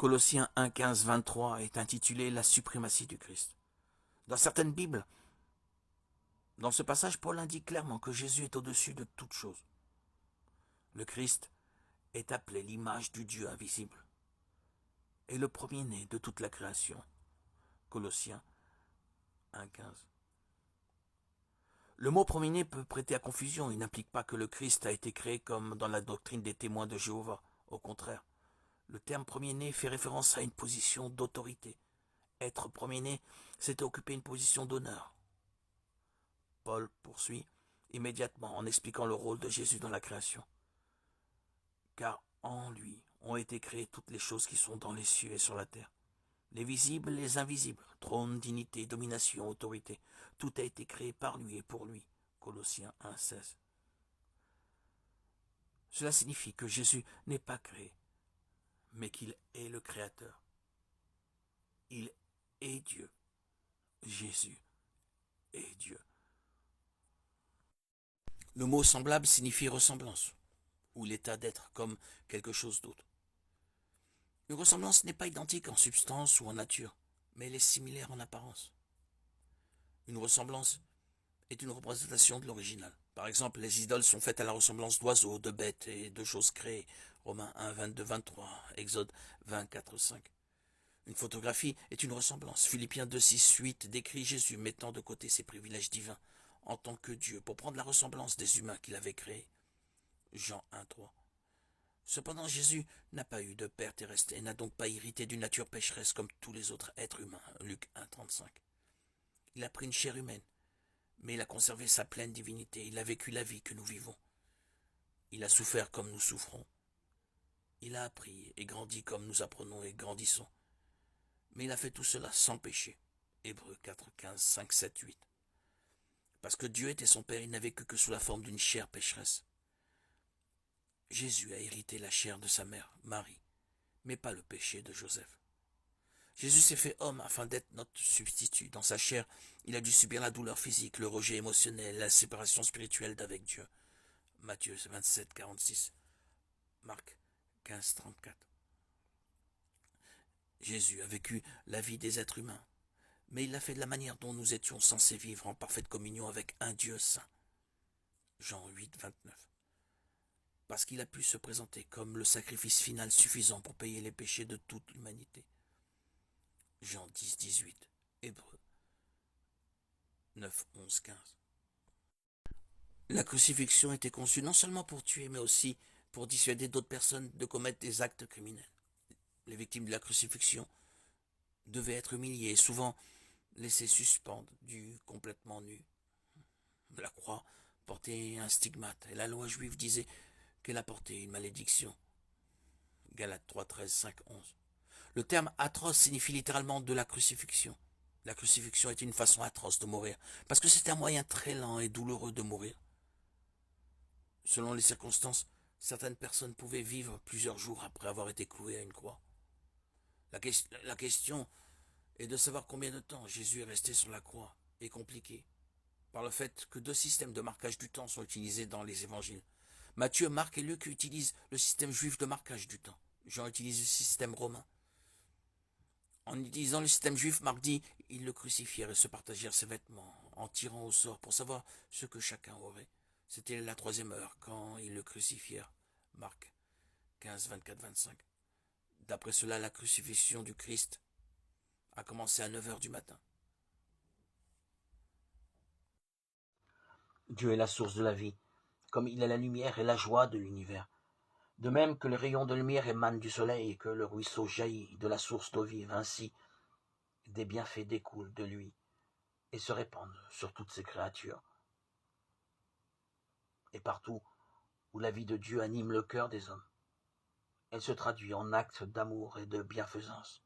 Colossiens 1, 15, 23 est intitulé La suprématie du Christ. Dans certaines Bibles, dans ce passage, Paul indique clairement que Jésus est au-dessus de toute chose. Le Christ est appelé l'image du Dieu invisible et le premier-né de toute la création. Colossiens 1, 15. Le mot premier-né peut prêter à confusion. Il n'implique pas que le Christ a été créé comme dans la doctrine des témoins de Jéhovah. Au contraire, le terme premier-né fait référence à une position d'autorité. Être premier-né, c'est occuper une position d'honneur. Paul poursuit immédiatement en expliquant le rôle de Jésus dans la création. Car en lui ont été créées toutes les choses qui sont dans les cieux et sur la terre. Les visibles, les invisibles, trône, dignité, domination, autorité, tout a été créé par lui et pour lui. Colossiens 1, 16. Cela signifie que Jésus n'est pas créé, mais qu'il est le Créateur. Il est Dieu. Jésus est Dieu. Le mot semblable signifie ressemblance, ou l'état d'être comme quelque chose d'autre. Une ressemblance n'est pas identique en substance ou en nature, mais elle est similaire en apparence. Une ressemblance est une représentation de l'original. Par exemple, les idoles sont faites à la ressemblance d'oiseaux, de bêtes et de choses créées. Romains 1, 22, 23, Exode 24, 5. Une photographie est une ressemblance. Philippiens 2, 6, 8 décrit Jésus mettant de côté ses privilèges divins en tant que Dieu pour prendre la ressemblance des humains qu'il avait créés. Jean 1, 3. Cependant, Jésus n'a pas eu de père terrestre et n'a donc pas hérité d'une nature pécheresse comme tous les autres êtres humains. Luc 1, 35. Il a pris une chair humaine, mais il a conservé sa pleine divinité. Il a vécu la vie que nous vivons. Il a souffert comme nous souffrons. Il a appris et grandi comme nous apprenons et grandissons. Mais il a fait tout cela sans péché. Hébreux 4, 15, 5, 7, 8. Parce que Dieu était son Père, il n'a vécu que sous la forme d'une chair pécheresse. Jésus a hérité la chair de sa mère, Marie, mais pas le péché de Joseph. Jésus s'est fait homme afin d'être notre substitut. Dans sa chair, il a dû subir la douleur physique, le rejet émotionnel, la séparation spirituelle d'avec Dieu. Matthieu 27, 46. Marc 15, 34. Jésus a vécu la vie des êtres humains, mais il l'a fait de la manière dont nous étions censés vivre en parfaite communion avec un Dieu saint. Jean 8, 29. Parce qu'il a pu se présenter comme le sacrifice final suffisant pour payer les péchés de toute l'humanité. Jean 10, 18. Hébreux 9, 11, 15. La crucifixion était conçue non seulement pour tuer, mais aussi pour dissuader d'autres personnes de commettre des actes criminels. Les victimes de la crucifixion devaient être humiliées et souvent laissées suspendues complètement nues. La croix portait un stigmate et la loi juive disait qu'elle apportait une malédiction. Galates 3, 13, 5, 11. Le terme atroce signifie littéralement de la crucifixion. La crucifixion est une façon atroce de mourir, parce que c'est un moyen très lent et douloureux de mourir. Selon les circonstances, certaines personnes pouvaient vivre plusieurs jours après avoir été clouées à une croix. La question est de savoir combien de temps Jésus est resté sur la croix est compliquée, par le fait que deux systèmes de marquage du temps sont utilisés dans les évangiles. Matthieu, Marc et Luc utilisent le système juif de marquage du temps. Jean utilise le système romain. En utilisant le système juif, Marc dit « Ils le crucifièrent et se partagèrent ses vêtements, en tirant au sort pour savoir ce que chacun aurait. C'était la 3e heure, quand ils le crucifièrent. » Marc 15, 24, 25. D'après cela, la crucifixion du Christ a commencé à 9 heures du matin. Dieu est la source de la vie, comme il est la lumière et la joie de l'univers. De même que les rayons de lumière émanent du soleil et que le ruisseau jaillit de la source d'eau vive, ainsi des bienfaits découlent de lui et se répandent sur toutes ses créatures. Et partout où la vie de Dieu anime le cœur des hommes, elle se traduit en actes d'amour et de bienfaisance.